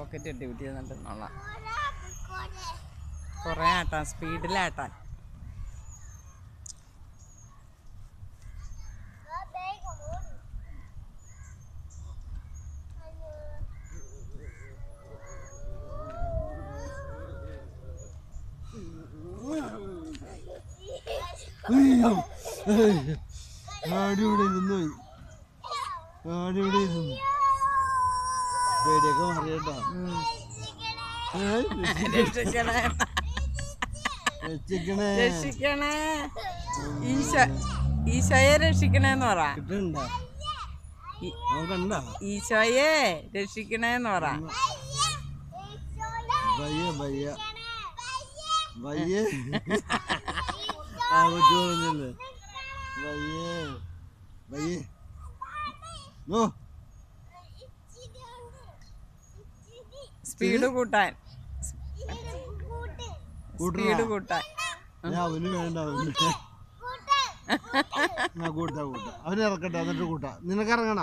Pocket duty ചെയ്തിട്ടുള്ള കുറേ ആട്ടാൻ സ്പീഡിലാട്ടാൻ. ആടിവിടെ ഇരുന്നു പേടിയൊക്കെ മാറിയട്ടോ. രക്ഷിക്കണേ ഈശോയെ രക്ഷിക്കണേന്ന് പറ. ഈശോയെ രക്ഷിക്കണേന്ന് പറ. സ്പീഡ് കൂട്ടാൻ അവന് വേണ്ട കൂട്ടാ അവന് ഇറക്കട്ടെ എന്നിട്ട് കൂട്ടാ. നിനക്ക് ഇറങ്ങണ